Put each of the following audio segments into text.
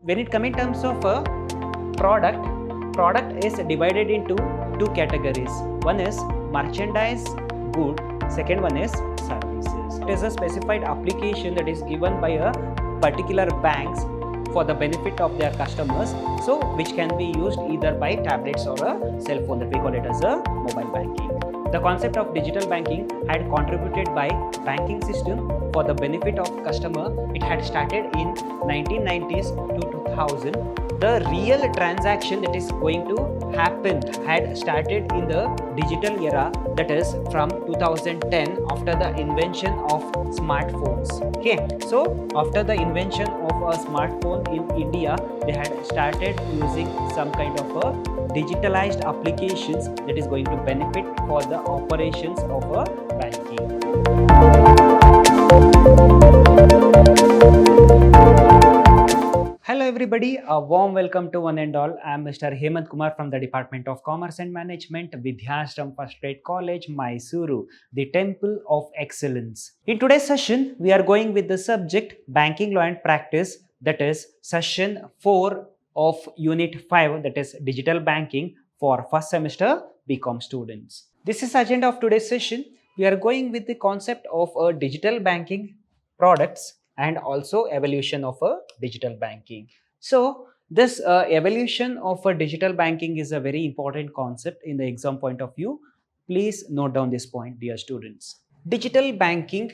when it comes in terms of a product is divided into two categories. One is merchandise good, second one is services. It is a specified application that is given by a particular banks for the benefit of their customers, so which can be used either by tablets or a cell phone, that we call it as a mobile banking. The concept of digital banking had contributed by banking system for the benefit of customer. It had started in 1990s to 2000. The real transaction that is going to happen had started in the digital era, that is from 2010, after the invention of smartphones. Okay, so after the invention of a smartphone in India, they had started using some kind of a digitalized applications that is going to benefit for the operations of a banking. Hello everybody, a warm welcome to one and all. I am Mr. Hemant Kumar from the Department of Commerce and Management, Vidhyaashram First Grade College, MYSURU, the Temple of Excellence. In today's session, we are going with the subject Banking Law and Practice, that is session 4 of Unit 5, that is Digital Banking for first semester BCom students. This is agenda of today's session. We are going with the concept of digital banking products and also evolution of a digital banking. So this evolution of a digital banking is a very important concept in the exam point of view. Please note down this point, dear students. Digital banking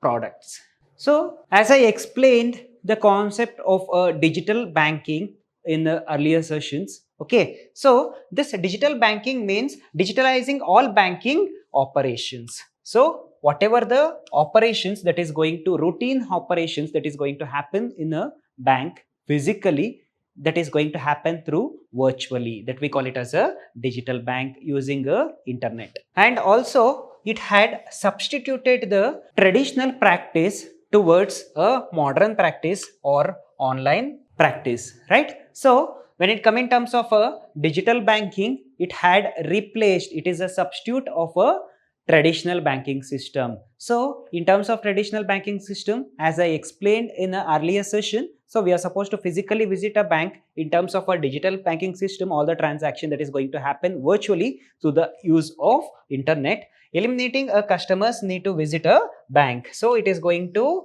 products. So as I explained the concept of digital banking in the earlier sessions, okay, so this digital banking means digitalizing all banking operations. So whatever the operations that is going to routine operations that is going to happen in a bank physically, that is going to happen through virtually, that we call it as a digital bank using a internet. And also it had substituted the traditional practice towards a modern practice or online practice, right? So when it comes in terms of a digital banking, it had replaced, it is a substitute of a traditional banking system. So in terms of traditional banking system, as I explained in an earlier session, so we are supposed to physically visit a bank. In terms of a digital banking system, all the transaction that is going to happen virtually through the use of internet, eliminating a customer's need to visit a bank. So it is going to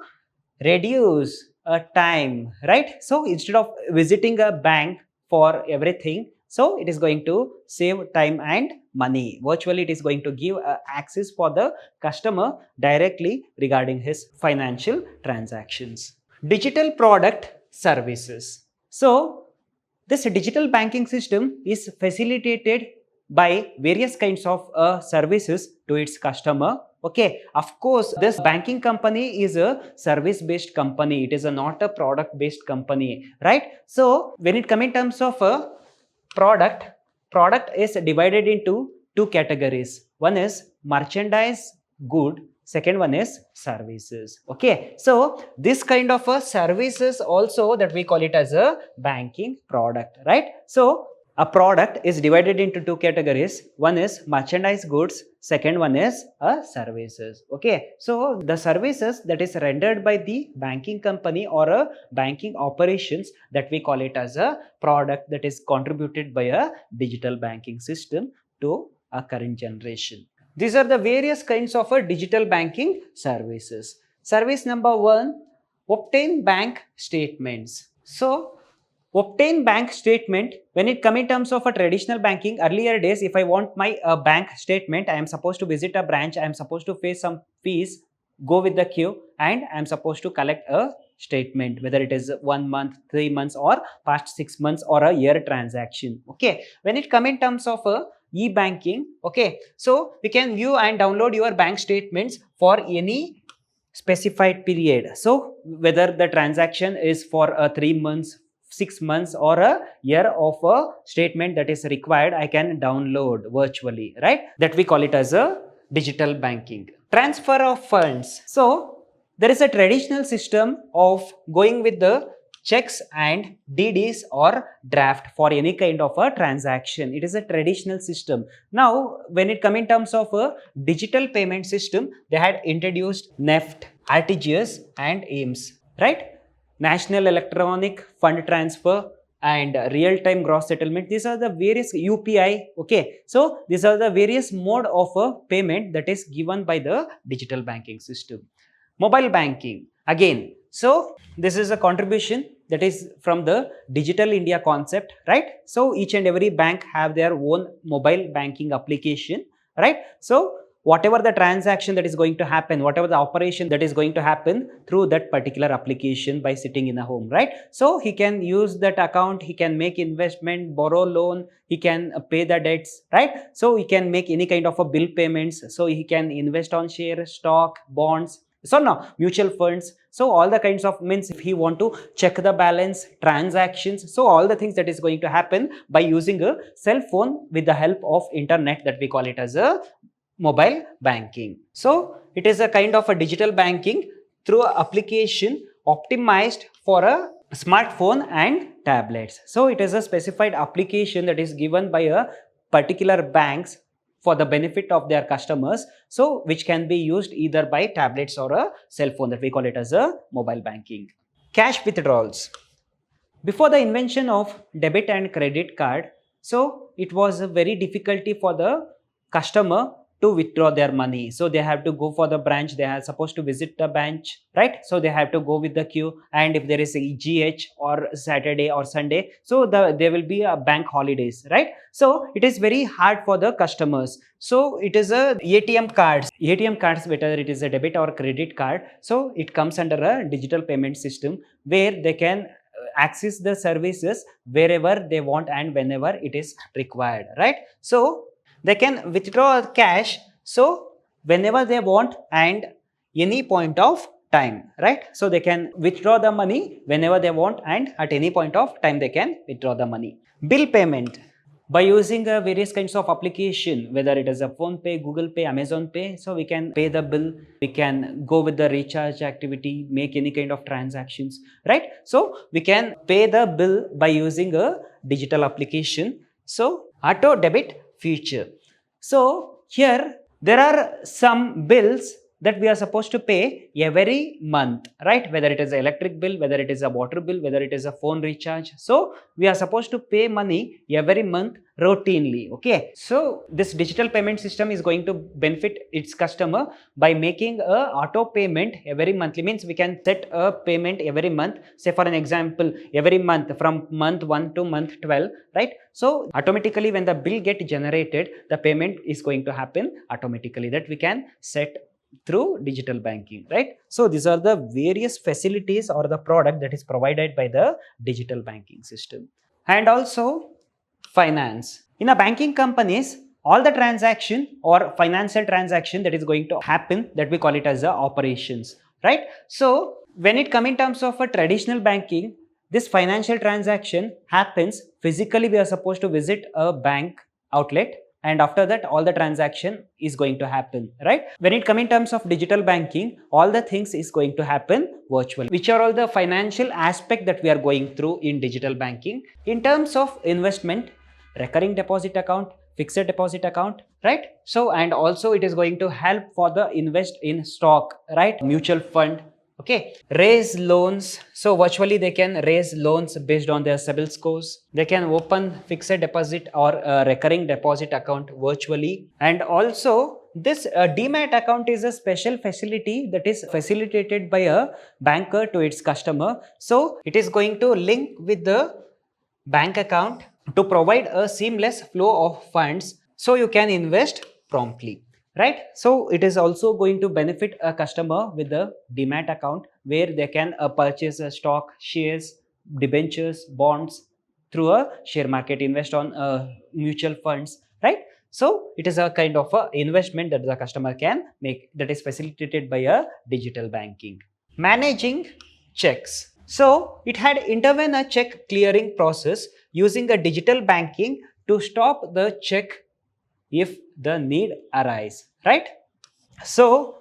reduce a time, right? So instead of visiting a bank for everything, so it is going to save time and money. Virtually, it is going to give access for the customer directly regarding his financial transactions. Digital product services. So this digital banking system is facilitated by various kinds of services to its customer. Okay, of course, this banking company is a service-based company. It is not a product-based company, right? So when it comes in terms of a product is divided into two categories. One is merchandise good, second one is services. Okay, so this kind of a services also that we call it as a banking product, right? So a product is divided into two categories. One is merchandise goods, second one is services. Okay, so the services that is rendered by the banking company or a banking operations, that we call it as a product that is contributed by a digital banking system to a current generation. These are the various kinds of digital banking services. Service number 1, obtain bank statements. So obtain bank statement, when it comes in terms of a traditional banking, earlier days, if I want my bank statement, I am supposed to visit a branch, I am supposed to pay some fees, go with the queue, and I am supposed to collect a statement, whether it is 1 month, 3 months, or past 6 months, or a year transaction. Okay, when it comes in terms of e-banking, okay, so you can view and download your bank statements for any specified period. So whether the transaction is for 3 months, 6 months, or a year of a statement that is required, I can download virtually, right? That we call it as a digital banking. Transfer of funds. So there is a traditional system of going with the checks and DDs or draft for any kind of a transaction. It is a traditional system. Now, when it comes in terms of a digital payment system, they had introduced NEFT, RTGS and AIMS, right? national electronic fund transfer, and real-time gross settlement. These are the various UPI. Okay, so these are the various mode of a payment that is given by the digital banking system. Mobile banking again. So this is a contribution that is from the digital India concept, right? So each and every bank have their own mobile banking application, right? So whatever the transaction that is going to happen, whatever the operation that is going to happen through that particular application by sitting in a home, right? So he can use that account, he can make investment, borrow loan, he can pay the debts, right? So he can make any kind of a bill payments, so he can invest on share, stock, bonds, so now mutual funds. So all the kinds of means, if he want to check the balance, transactions, so all the things that is going to happen by using a cell phone with the help of internet, that we call it as a mobile banking. So it is a kind of a digital banking through an application optimized for a smartphone and tablets. So it is a specified application that is given by a particular banks for the benefit of their customers, so which can be used either by tablets or a cell phone, that we call it as a mobile banking. Cash withdrawals. Before the invention of debit and credit card, so it was a very difficulty for the customer to withdraw their money. So they have to go for the branch, they are supposed to visit the branch, right? So they have to go with the queue, and if there is a GH or Saturday or Sunday, so there will be a bank holidays, right? So it is very hard for the customers. So it is a ATM cards, whether it is a debit or credit card, so it comes under a digital payment system where they can access the services wherever they want and whenever it is required, right? So they can withdraw cash, so whenever they want and any point of time, right? So they can withdraw the money whenever they want and at any point of time they can withdraw the money. Bill payment. By using various kinds of application, whether it is a Phone Pay, Google Pay, Amazon Pay, so we can pay the bill, we can go with the recharge activity, make any kind of transactions, right? So we can pay the bill by using a digital application. So auto debit feature. So here there are some bills that we are supposed to pay every month, right? Whether it is an electric bill, whether it is a water bill, whether it is a phone recharge. So we are supposed to pay money every month routinely. Okay, so this digital payment system is going to benefit its customer by making a auto payment every monthly. Means we can set a payment every month, say for an example, every month from month 1 to month 12, right? So automatically when the bill get generated, the payment is going to happen automatically, that we can set through digital banking, right? So these are the various facilities or the product that is provided by the digital banking system. And also finance. In a banking companies, all the transaction or financial transaction that is going to happen, that we call it as a operations, right? So when it come in terms of a traditional banking, this financial transaction happens physically. We are supposed to visit a bank outlet, and after that all the transaction is going to happen, right? When it come in terms of digital banking, all the things is going to happen virtually. Which are all the financial aspect that we are going through in digital banking? In terms of investment, recurring deposit account, fixed deposit account, right? So and also it is going to help for the invest in stock, right? Mutual fund. Okay, raise loans. So virtually they can raise loans based on their CIBIL scores. They can open fixed deposit or recurring deposit account virtually. And also this demat account is a special facility that is facilitated by a banker to its customer. So it is going to link with the bank account to provide a seamless flow of funds, so you can invest promptly, right? So it is also going to benefit a customer with the demat account, where they can purchase a stock, shares, debentures, bonds through a share market, invest on mutual funds, right? So it is a kind of a investment that the customer can make, that is facilitated by a digital banking. Managing checks. So it had intervened a check clearing process using a digital banking to stop the check if the need arise, right? So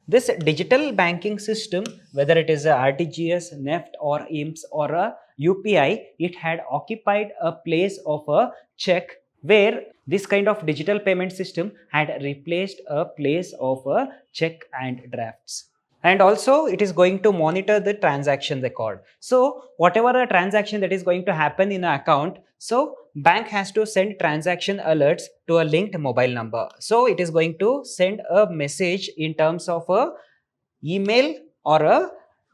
this digital banking system, whether it is a RTGS, NEFT or IMS or a UPI, it had occupied a place of a check, where this kind of digital payment system had replaced a place of a check and drafts. and also it is going to monitor the transaction record. So whatever a transaction that is going to happen in an account, so bank has to send transaction alerts to a linked mobile number. So it is going to send a message in terms of a email or a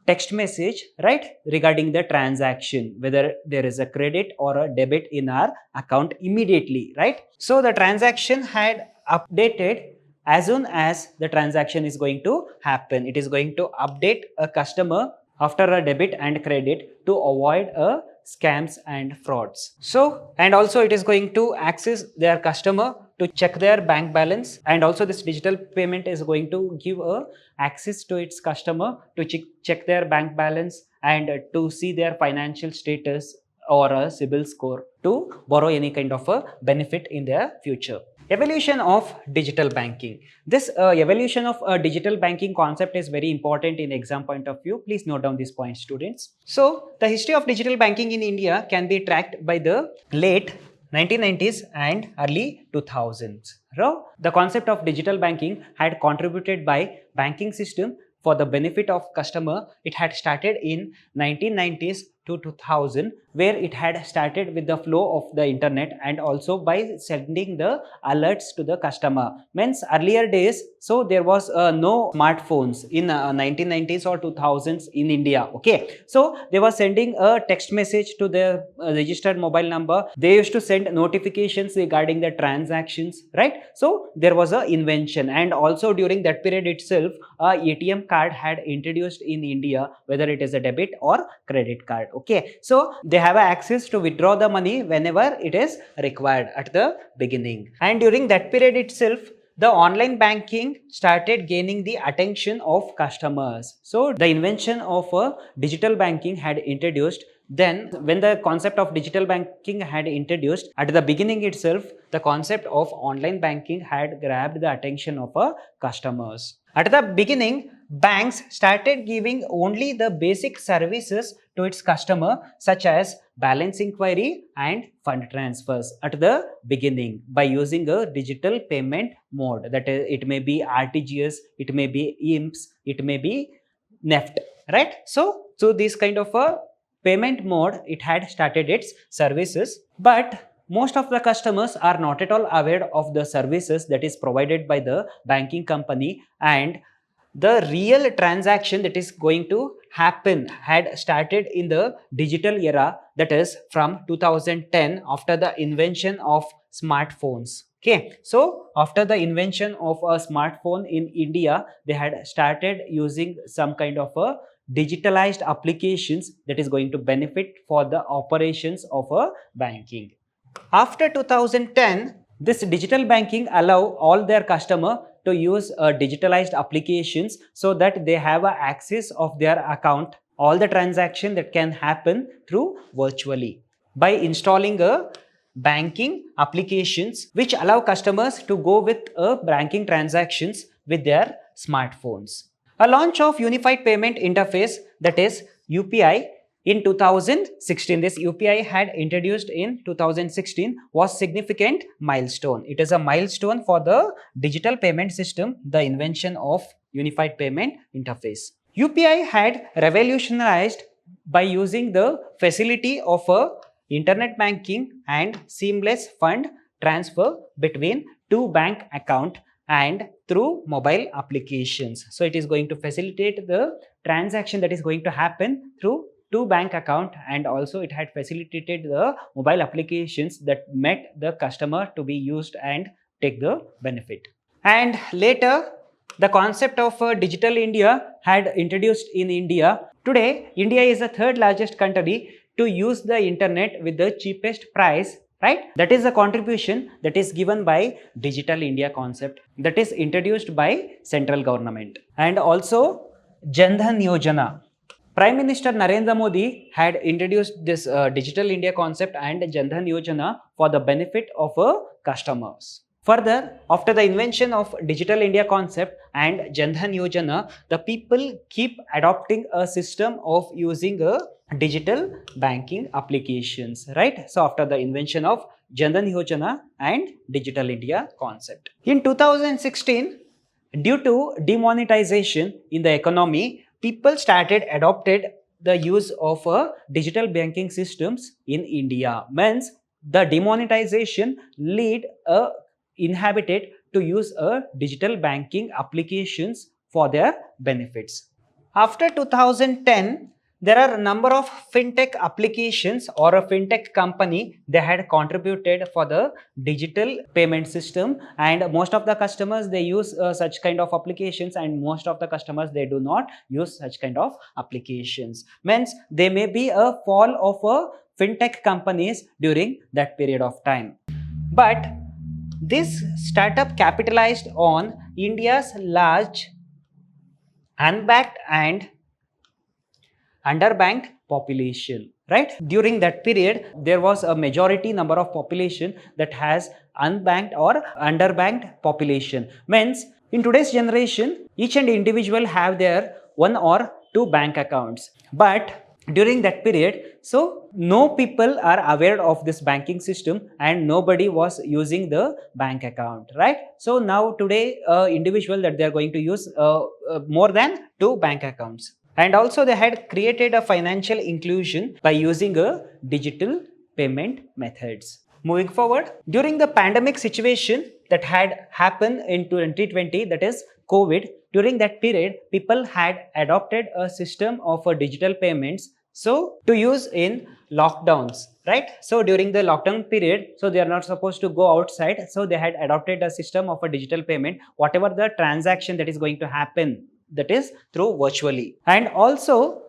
text message, right, regarding the transaction, whether there is a credit or a debit in our account immediately, right? So the transaction had updated as soon as the transaction is going to happen. It is going to update a customer after a debit and credit to avoid a scams and frauds. So, and also it is going to access their customer to check their bank balance, and also this digital payment is going to give a access to its customer to check their bank balance and to see their financial status or a CIBIL score to borrow any kind of a benefit in their future. Evolution of digital banking. This evolution of digital banking concept is very important in exam point of view. Please note down these points, students. So the history of digital banking in India can be tracked by the late 1990s and early 2000s. The concept of digital banking had contributed by banking system for the benefit of customer. It had started in 1990s to 2000, where it had started with the flow of the internet and also by sending the alerts to the customer. Means earlier days, so there was no smartphones in 1990s or 2000s in India. Okay, so they were sending a text message to their registered mobile number. They used to send notifications regarding the transactions, right? So there was a invention, and also during that period itself, a ATM card had introduced in India, whether it is a debit or credit card. Okay, so they have access to withdraw the money whenever it is required at the beginning. And during that period itself, the online banking started gaining the attention of customers. So the invention of digital banking had introduced. Then when the concept of digital banking had introduced, at the beginning itself, the concept of online banking had grabbed the attention of customers. At the beginning, banks started giving only the basic services to its customer, such as balance inquiry and fund transfers at the beginning by using a digital payment mode. That is, it may be RTGS, it may be IMPS, it may be NEFT, right? So this kind of a payment mode, it had started its services, but most of the customers are not at all aware of the services that is provided by the banking company, and the real transaction that is going to happen had started in the digital era, that is from 2010, after the invention of smartphones. Okay, so after the invention of a smartphone in India, they had started using some kind of a digitalized applications that is going to benefit for the operations of a banking. After 2010, this digital banking allow all their customer to use digitalized applications so that they have a access of their account, all the transaction that can happen through virtually by installing a banking applications which allow customers to go with banking transactions with their smartphones. A launch of unified payment interface, that is UPI, in 2016, this UPI had introduced in 2016 was significant milestone. It is a milestone for the digital payment system, the invention of unified payment interface. UPI had revolutionized by using the facility of internet banking and seamless fund transfer between two bank account and through mobile applications. So it is going to facilitate the transaction that is going to happen through two bank account, and also it had facilitated the mobile applications that met the customer to be used and take the benefit. And later, the concept of digital India had introduced in India. Today, India is the third largest country to use the internet with the cheapest price, right? That is a contribution that is given by Digital India concept that is introduced by central government. And also Jan Dhan Yojana. Prime Minister Narendra Modi had introduced this Digital India concept and Jan Dhan Yojana for the benefit of customers. Further, after the invention of Digital India concept and Jan Dhan Yojana, the people keep adopting a system of using a digital banking applications, right? So after the invention of Jan Dhan Yojana and Digital India concept. In 2016, Due to demonetization in the economy, people started adopted the use of digital banking systems in India. Means the demonetization lead a inhabited to use a digital banking applications for their benefits. After 2010, there are a number of fintech applications or a fintech company they had contributed for the digital payment system, and most of the customers they use such kind of applications, and most of the customers they do not use such kind of applications. Means they may be a fall of a fintech companies during that period of time. But this startup capitalized on India's large unbanked and underbanked population, right? During that period there was a majority number of population that has unbanked or underbanked population. Means in today's generation each and individual have their one or two bank accounts, but during that period, so no people are aware of this banking system and nobody was using the bank account, right? So now today individual that they are going to use more than two bank accounts. And also they had created a financial inclusion by using a digital payment methods. Moving forward, during the pandemic situation that had happened in 2020, that is COVID, during that period people had adopted a system of digital payments so to use in lockdowns, right? So during the lockdown period, so they are not supposed to go outside, so they had adopted a system of a digital payment, whatever the transaction that is going to happen, that is through virtually. And also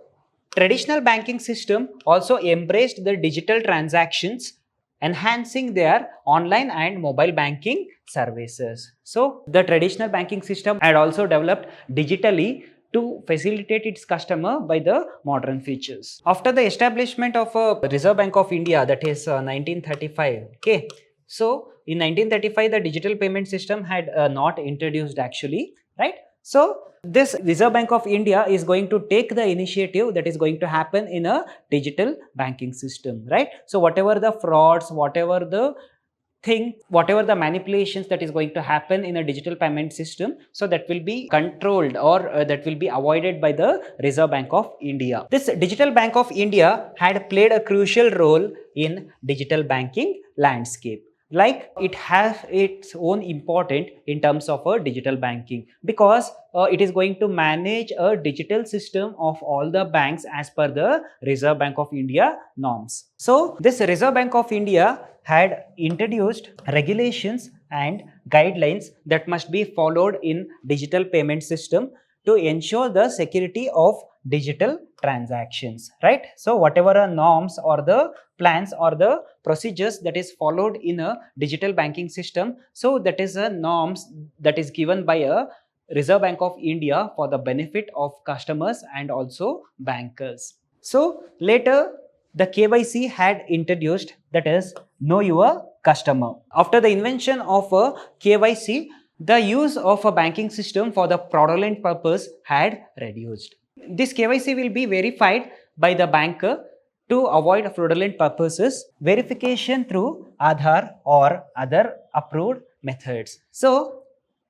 traditional banking system also embraced the digital transactions, enhancing their online and mobile banking services. So the traditional banking system had also developed digitally to facilitate its customer by the modern features. After the establishment of a Reserve Bank of India, that is 1935, okay, so in 1935 the digital payment system had not introduced actually, right? So this Reserve Bank of India is going to take the initiative that is going to happen in a digital banking system, right? So whatever the frauds, whatever the whatever the manipulations that is going to happen in a digital payment system, so that will be controlled or that will be avoided by the Reserve Bank of India. This Digital Bank of India had played a crucial role in digital banking landscape. Like it has its own important in terms of a digital banking, because it is going to manage a digital system of all the banks as per the Reserve Bank of India norms. So this Reserve Bank of India had introduced regulations and guidelines that must be followed in digital payment system to ensure the security of digital transactions, right? So whatever norms or the plans or the procedures that is followed in a digital banking system, so that is a norms that is given by a Reserve Bank of India for the benefit of customers and also bankers. So later the KYC had introduced, that is know your customer. After the invention of a KYC, the use of a banking system for the fraudulent purpose had reduced. This KYC will be verified by the banker to avoid fraudulent purposes, verification through Aadhaar or other approved methods. So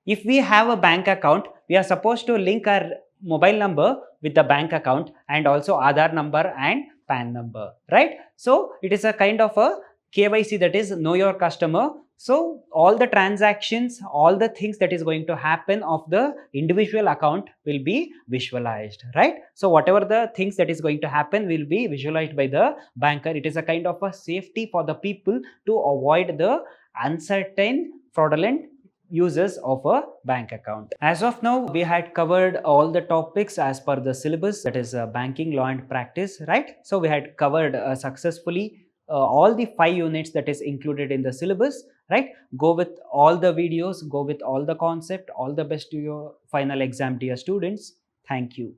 if we have a bank account, we are supposed to link our mobile number with the bank account and also Aadhaar number and PAN number, right? So it is a kind of a KYC, that is know your customer. So all the transactions, all the things that is going to happen of the individual account will be visualized, right? So whatever the things that is going to happen will be visualized by the banker. It is a kind of a safety for the people to avoid the uncertain fraudulent uses of a bank account. As of now, we had covered all the topics as per the syllabus, that is banking law and practice, right? So we had covered successfully all the 5 units that is included in the syllabus, right? Go with all the videos, go with all the concept. All the best to your final exam, dear students. Thank you.